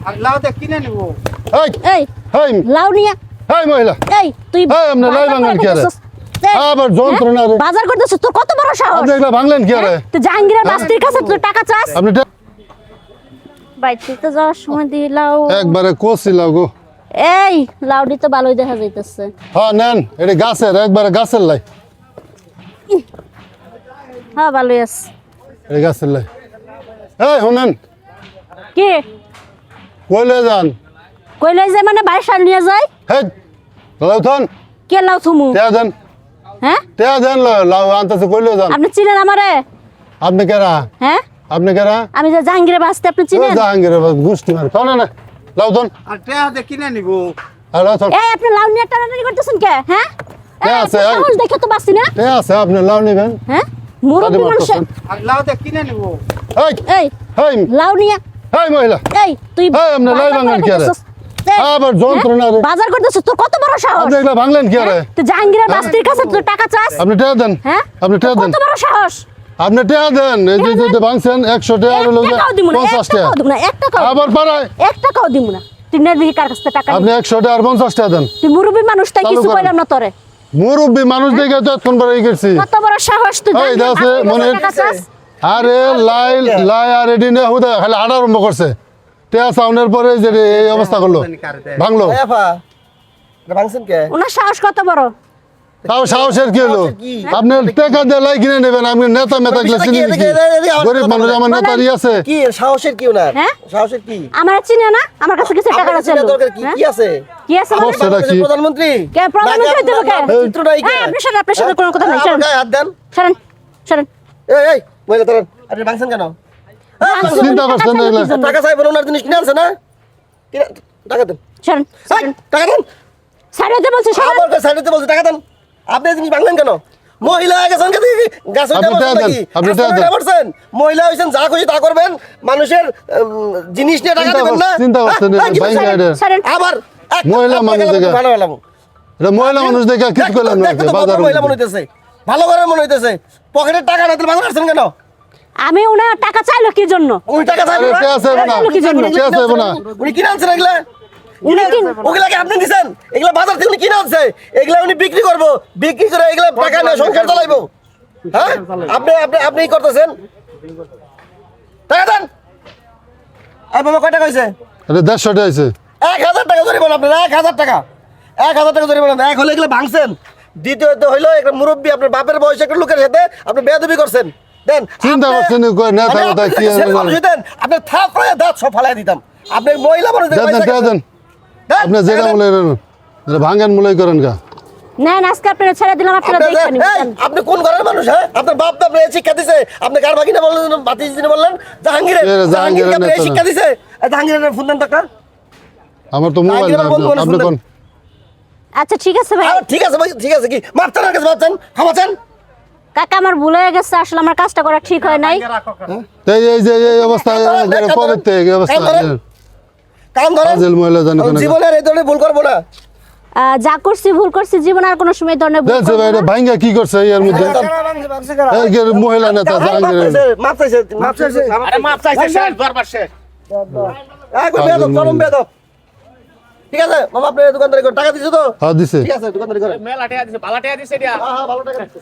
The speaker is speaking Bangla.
আর লাউ দেখ কিনে নিব। এই এই এই লাউ নিয়া এই মহিলা এই তুই এই আপনি লাই ভাঙলেন কি আরে আবার যন্ত্রণা রে বাজার করতেছিস তোর কত বড় সাহস আপনি এগুলা ভাঙলেন কি আরে তুই জাহাঙ্গীরের বাস্তির কাছে তুই টাকা চাস আপনি বাইতে তো যাওয়ার সময় দি লাউ একবারে কোসিলাও গো এই লাউডি তো ভালোই দেখা যাইতেছে হ্যাঁ নেন এটা গাছের একবারে গাছের লাই হ্যাঁ ভালোই আছে এটা গাছের লাই এই শুনেন কি কইলে যান কইলে যে মানে বাইরে সাল নিয়ে যায় হেই লাউ থন কে লাউ থুমু টেয়া দেন হ্যাঁ টেয়া দেন লাউ আনতেছে কইলে যান আপনি চিনেন আমারে আপনি কেরা হ্যাঁ আপনি কেরা আমি যে জাহাঙ্গীরের বাস্তি আপনি চিনেন জাহাঙ্গীর গোষ্ঠী মার থন না লাউ থন আর টেহা দেখ কিনে নিব। আর লাউ থন এই আপনি লাউ নিয়ে টানাটানি করতেছেন কে হ্যাঁ কে আছে, এই? সাহস দেখে তো বাসি না টেয়া আছে আপনি লাউ নেবেন হ্যাঁ মুরব্বী তাদের মানুষ মারতেছেন। আর লাউ দেখ কিনে নিব। এই এই এই লাউ নিয়ে এই মহিলা এই তুই এই, আপনি লাই ভাঙলেন কি আরে? আবার যন্ত্রণা রে। বাজার করতেছিস তোর কত বড় সাহস আপনি এগুলা ভাঙলেন কি আরে তুই জাহাঙ্গীরের বাস্তির কাছে তুই টাকা চাস আপনি টেয়া দেন হ্যাঁ আপনি টেয়া দেন কত বড় সাহস আপনি টেয়া দেন এই যে ভাঙছেন 100 টাকা হলো এক টাকাও দিব না 50 টাকা এক টাকাও আবার পারায় এক টাকাও দিব না তুই নেবি কার কাছ থেকে টাকা আপনি 100 টাকা আর 50 টাকা দেন তুই মুরব্বী মানুষ তাই চালু কিছু করেন। কইলাম না তোরে মুরব্বী মানুষ দেখে তো এতক্ষণ পরে গেছি কত বড় সাহস তুই এই জাহাঙ্গীরের দাসে বাস্তির কাছে মনে টাকা চাস আরে লাই লাই আর এডি না হুদা খালি আড়া আরম্ভ করছে টেয়া সাউন্ডের পরে যে এই অবস্থা করলো ভাঙলো এফা ভাঙছেন কে ওনার সাহস কত বড় তাও সাহসের কি হলো আপনি টাকা দিয়ে লাই কিনে নেবেন আপনি নেতা মেতা গেলে চিনি কি গরিব মানুষ আমার নেতারই আছে কি সাহসের কি ওনার হ্যাঁ? সাহসের কি আমার চিনে না আমার কাছে কিছু টাকা আপনার আছে কাছে দরকার কি কি আছে কি আছে মানে? সেটা কি? প্রধানমন্ত্রী কে প্রধানমন্ত্রী দেব কে চিত্র নাই কে হ্যাঁ আপনার সাথে কোনো কথা নাই আমার গায়ে হাত দেন সরেন সরেন এই এই মহিলা দাঁড়ান আপনি ভাঙছেন কেন চিন্তা করছেন না এগুলা টাকা চাইবেন ওনার জিনিস কিনে আনছে না কিনে টাকা দেন সরেন এই, টাকা দেন সারিয়াতে বলছে সরেন আবার সাইডে বলছে টাকা দেন আপনি এই জিনিস ভাঙলেন কেন মহিলা হয়ে গেছেন কেন গাছ আপনি টাকা দেন, আপনি টাকা দেন। করছেন মহিলা হয়েছেন যা খুশি তা করবেন মানুষের জিনিস নিয়ে টাকা চিন্তা দেবেন না চিন্তা করছেন হ্যাঁ, কি ভাই বলছেন? গাড়ি সরেন আবার এক মহিলা আপনাকে মানুষ দেখে। ভালো হলাম এটা মহিলা মানুষ দেখে কিছু করলাম না দেখতে তো বাজার মহিলা মনে হইতেছে ভালো করে মনে হইতেছে পকেটের টাকা না দিলে বাজার আসছেন কেন আমি ওনার টাকা চাইলো কি জন্য উনি টাকা চাইবেন আরে না? টেয়া চাইবো না কি জন্য? টেয়া চাইবো না উনি কিনে আনছেন এগুলা ওগুলাকে আপনি দিছেন এগুলা বাজার থেকে উনি কিনে আনছে এগুলা উনি বিক্রি করবো বিক্রি করে এগুলা টাকা নিয়ে সংসার চালাইবো হ্যাঁ আপনি আপনি আপনি কি করতেছেন টাকা দেন এই বাবা কয় টাকা হয়েছে এটা 150 টাকা আছে 1000 টাকা জরিমানা আপনার 1000 টাকা 1000 টাকা জরিমানা এক হলে এগুলো ভাঙছেন দ্বিতীয়ত হইলো একটা মুরব্বী আপনার বাপের বয়স একটা লোকের সাথে আপনি বেয়াদবি করছেন দেন চিন্তা আপনি- করছেন কই না আমি থাকো তাই আপনার কি কাছে শেষ মানুষ হইতেন, আপনি থাপ করে দাঁত সব ফালাই দিতাম আপনি মহিলা মানুষ দেখে দেন পয়সা টেয়া দেন দেন, আপনি যেটা টাকা দেন। মূল্য এটা ভাঙেন মূল্য করেন কা না আজকে আপনারা ছেড়ে দিলাম আপনারা আপনার দেখে এই, নিবেন আপনি কোন ঘরের মানুষ হ্যাঁ আপনার বাপ তো আপনার শিক্ষা দিছে আপনি কার বাকি না বললেন বাতিজি বললেন জাহাঙ্গীরের জাহাঙ্গীরের জাহাঙ্গীরকে আপনি এই নেতা। শিক্ষা দিছে এই জাহাঙ্গীরের ফোন দেন টাকা আমার তো মোবাইল না জাহাঙ্গীরের বন্ধু মানুষ আপনি কোন আচ্ছা ঠিক আছে ভাই ঠিক আছে ভাই ঠিক আছে কি মাপছেন আর কাছে মাপছেন খামাচ্ছেন কাকা আমার ভুল হয়ে গেছে আসলে আমার কাজটা করা ঠিক হয় নাই এই যে এই অবস্থা পরের থেকে এই অবস্থা কাম ধরেন ফাজিল মহিলা জানে কেন জীবনের এই ধরনের ভুল করবো না যা করছি ভুল করছি জীবন আর কোনো সময় এই ধরনের ভুল দেখছে করবো ভাই না। এটা ভাঙ্গা কি করছে এর মধ্যে এই যে মহিলা নেতা জাহাঙ্গীর মাপ চাইছে মাপ চাইছে আরে মাপ চাইছে শেষ দরবার শেষ। চরম বেদব ঠিক আছে মামা আপনি দোকানদারি করেন টাকা দিছো তো হ্যাঁ দিছে ঠিক আছে দোকানদারি করেন মেলা টেয়া দিছে, বালা টেয়া দিছে দিয়া। হ্যাঁ ভালো টাকা দিছে